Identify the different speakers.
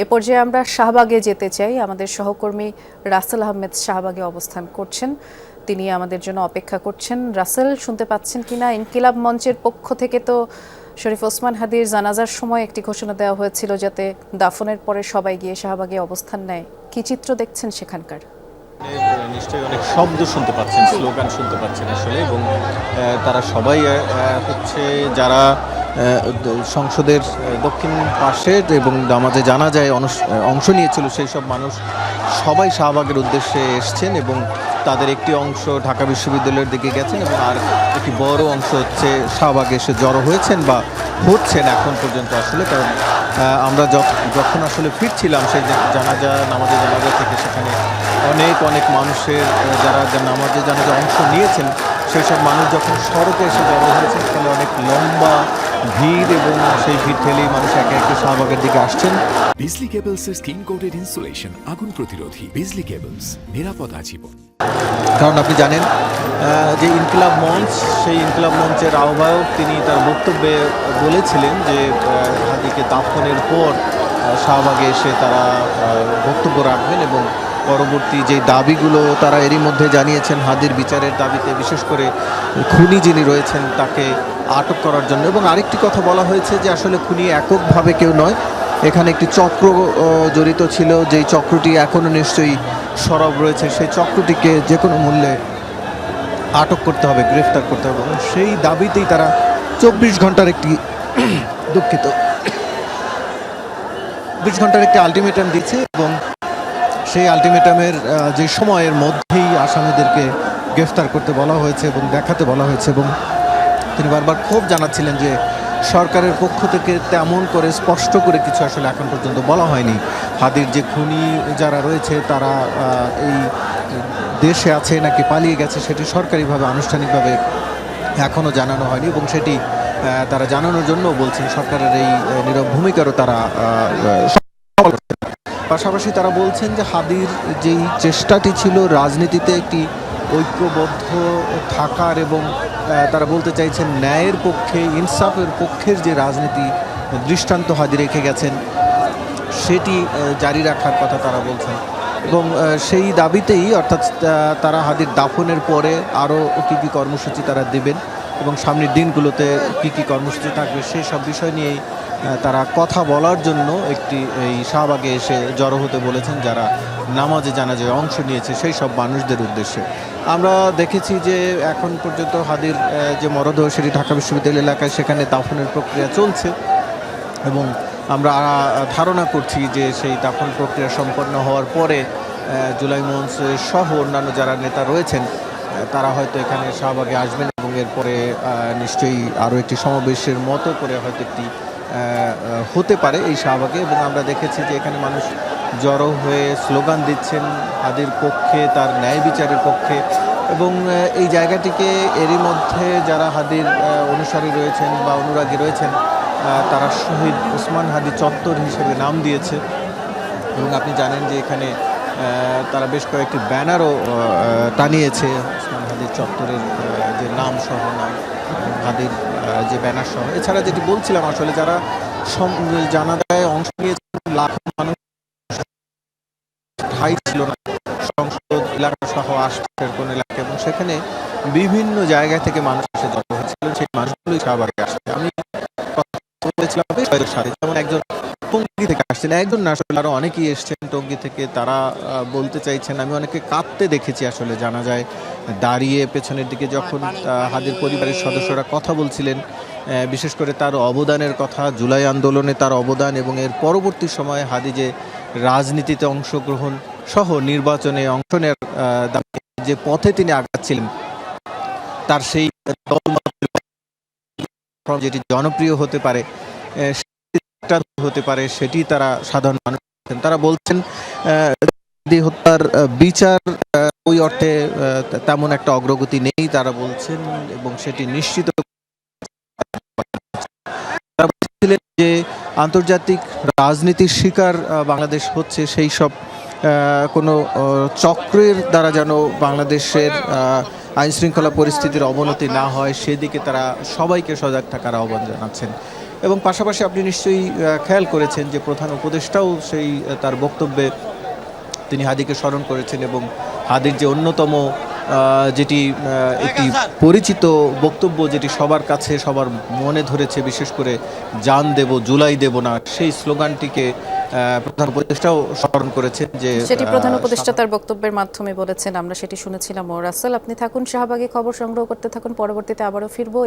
Speaker 1: এ পর্যায়ে আমরা শাহবাগে যেতে চাই। আমাদের সহকর্মী রাসেল আহমেদ শাহবাগে অবস্থান করছেন, তিনি আমাদের জন্য অপেক্ষা করছেন। রাসেল, শুনতে পাচ্ছেন কিনা? ইনকিলাব মঞ্চের পক্ষ থেকে তো শরীফ ওসমান হাদির জানাজার সময় একটি ঘোষণা দেওয়া হয়েছিল যাতে দাফনের পরে সবাই গিয়ে শাহবাগে অবস্থান নেয়। কি চিত্র দেখছেন সেখানকার?
Speaker 2: নিশ্চয়ই অনেক শব্দ শুনতে পাচ্ছেন, স্লোগান শুনতে পাচ্ছেন আসলে, এবং তারা সবাই হচ্ছে যারা সংসদের দক্ষিণ পাশে এবং নামাজে জানাজায় অংশ নিয়েছিল সেই সব মানুষ সবাই শাহবাগের উদ্দেশ্যে এসছেন এবং তাদের একটি অংশ ঢাকা বিশ্ববিদ্যালয়ের দিকে গেছেন এবং আর একটি বড় অংশ হচ্ছে শাহবাগে এসে জড়ো হয়েছেন বা হচ্ছেন এখন পর্যন্ত আসলে। কারণ আমরা যখন আসলে ফিরছিলাম সেই নামাজে জানাজা থেকে, সেখানে অনেক মানুষের যারা নামাজে জানাজা অংশ নিয়েছেন সেই সব মানুষ যখন সড়কে এসে জড়ো হয়েছেন তাহলে অনেক লম্বা ভিড়, এবং সেই ভিড় ঠেলেই মানুষ একে একে শাহবাগের দিকে আসছেন।
Speaker 3: বিজলি কেবলসের স্কিন কোটেড ইনসুলেশন আগুন প্রতিরোধী। বিজলি কেবলস, নিরাপদ আজীবন।
Speaker 2: কারণ আপনি জানেন যে ইনকিলাব মঞ্চ, সেই ইনকিলাব মঞ্চের আহ্বায়ক তিনি তার বক্তব্যে বলেছিলেন যে হাদিকে দাফনের পর শাহবাগে এসে তারা বক্তব্য রাখবেন এবং পরবর্তী যে দাবিগুলো তারা এরই মধ্যে জানিয়েছেন হাদির বিচারের দাবিতে, বিশেষ করে খুনি যিনি রয়েছেন তাকে আটক করার জন্য। এবং আরেকটি কথা বলা হয়েছে যে আসলে খুনি এককভাবে কেউ নয়, এখানে একটি চক্র জড়িত ছিল, যেই চক্রটি এখনও নিশ্চয়ই সরব রয়েছে, সেই চক্রটিকে যে কোনো মূল্যে আটক করতে হবে, গ্রেফতার করতে হবে। এবং সেই দাবিতেই তারা 24 ঘন্টার একটি দুঃখিত 24 ঘন্টার একটি আলটিমেটাম দিচ্ছে এবং সেই আলটিমেটামের যে সময়ের মধ্যেই আসামিদেরকে গ্রেফতার করতে বলা হয়েছে এবং দেখাতে বলা হয়েছে। এবং তিনি বারবার ক্ষোভ জানাচ্ছিলেন যে সরকারের পক্ষ থেকে তেমন করে স্পষ্ট করে কিছু আসলে এখন পর্যন্ত বলা হয়নি। হাদির যে খুনি যারা রয়েছে তারা এই দেশে আছে নাকি পালিয়ে গেছে সেটি সরকারিভাবে আনুষ্ঠানিকভাবে এখনও জানানো হয়নি, এবং সেটি তারা জানানোর জন্য বলছেন সরকারের এই নীরব ভূমিকারও তারা পাশাপাশি তারা বলছেন যে হাদির যেই চেষ্টাটি ছিল রাজনীতিতে একটি ঐক্যবদ্ধ থাকার, এবং তারা বলতে চাইছেন ন্যায়ের পক্ষে, ইনসাফের পক্ষের যে রাজনীতি দৃষ্টান্ত হাদি রেখে গেছেন সেটি জারি রাখার কথা তারা বলছেন। এবং সেই দাবিতেই, অর্থাৎ তারা হাদির দাফনের পরে আরও কী কী কর্মসূচি তারা দেবেন এবং সামনের দিনগুলোতে কী কী কর্মসূচি থাকবে সেই সব বিষয় নিয়েই তারা কথা বলার জন্য এই শাহবাগে এসে জড়ো হতে বলেছেন যারা নামাজে জানাজায় অংশ নিয়েছে সেই সব মানুষদের উদ্দেশ্যে। আমরা দেখেছি যে এখন পর্যন্ত হাদির যে মরদেহ সেটি ঢাকা বিশ্ববিদ্যালয় এলাকায় সেখানে দাফনের প্রক্রিয়া চলছে, এবং আমরা ধারণা করছি যে সেই দাফন প্রক্রিয়া সম্পন্ন হওয়ার পরে জুলাই মঞ্চ সহ অন্যান্য যারা নেতা রয়েছেন তারা হয়তো এখানে শাহবাগে আসবেন এবং এরপরে নিশ্চয়ই আরও একটি সমাবেশের মতো করে হয়তো একটি হতে পারে এই শাহবাগে। এবং আমরা দেখেছি যে এখানে মানুষ জড়ো হয়ে স্লোগান দিচ্ছেন হাদির পক্ষে, তার ন্যায় বিচারের পক্ষে। এবং এই জায়গাটিকে এরই মধ্যে যারা হাদির অনুসারী রয়েছেন বা অনুরাগী রয়েছেন তারা শহীদ ওসমান হাদি চত্বর হিসেবে নাম দিয়েছে। এবং আপনি জানেন যে এখানে তারা বেশ কয়েকটি ব্যানারও টানিয়েছে ওসমান হাদির চত্বরের যে নাম সহ, নাম হাদির যে ব্যানার সহ। এছাড়া যেটি বলছিলাম আসলে যারা জানাজায় অংশ নিয়েছেন লাখ মানুষ ঠাঁই ছিল না সংসদ এলাকা সহ আশপাশের কোন এলাকা, এবং সেখানে বিভিন্ন জায়গা থেকে মানুষ এসে জড়ো হয়েছিলেন, সেই মানুষগুলোই শাহবাগে আসছে। আমি বলেছিলাম সাথে, যেমন একজন টঙ্গী থেকে আসছেন, একজন না আসলে আরো অনেকেই এসছেন টঙ্গী থেকে। তারা বলতে চাইছেন, আমি অনেকে কাঁদতে দেখেছি আসলে জানা যায় দাঁড়িয়ে পেছনের দিকে যখন হাদির পরিবারের সদস্যরা কথা বলছিলেন, বিশেষ করে তার অবদানের কথা, জুলাই আন্দোলনে তার অবদান এবং এর পরবর্তী সময়ে হাদি যে রাজনীতিতে অংশগ্রহণ সহ নির্বাচনে অংশ নেওয়ার যে পথে তিনি আগাচ্ছিলেন, তার সেই যেটি জনপ্রিয় হতে পারে সেটি তারা সাধারণ মানুষ তারা বলছেন হত্যার বিচার ওই অর্থে তেমন একটা অগ্রগতি নেই তারা বলছেন, এবং সেটি নিশ্চিত যে আন্তর্জাতিক রাজনীতির শিকার বাংলাদেশ হচ্ছে, সেই সব কোনো চক্রের দ্বারা যেন বাংলাদেশের আইনশৃঙ্খলা পরিস্থিতির অবনতি না হয় সেদিকে তারা সবাইকে সজাগ থাকার আহ্বান জানাচ্ছেন। এবং পাশাপাশি আপনি নিশ্চয়ই খেয়াল করেছেন যে প্রধান উপদেষ্টাও সেই তার বক্তব্যে তিনি হাদিকে স্মরণ করেছেন এবং হাদির যে অন্যতম যেটি একটি পরিচিত বক্তব্য, যেটি সবার কাছে সবার মনে ধরেছে, বিশেষ করে জান দেব জুলাই দেব না, সেই স্লোগানটিকে প্রধান উপদেষ্টাও স্মরণ করেছেন। যে
Speaker 1: সেটি প্রধান উপদেষ্টা তার বক্তব্যের মাধ্যমে বলেছেন, আমরা সেটি শুনেছিলাম। ও রাসেল, আপনি থাকুন শাহবাগে, খবর সংগ্রহ করতে থাকুন, পরবর্তীতে আবারও ফিরবো।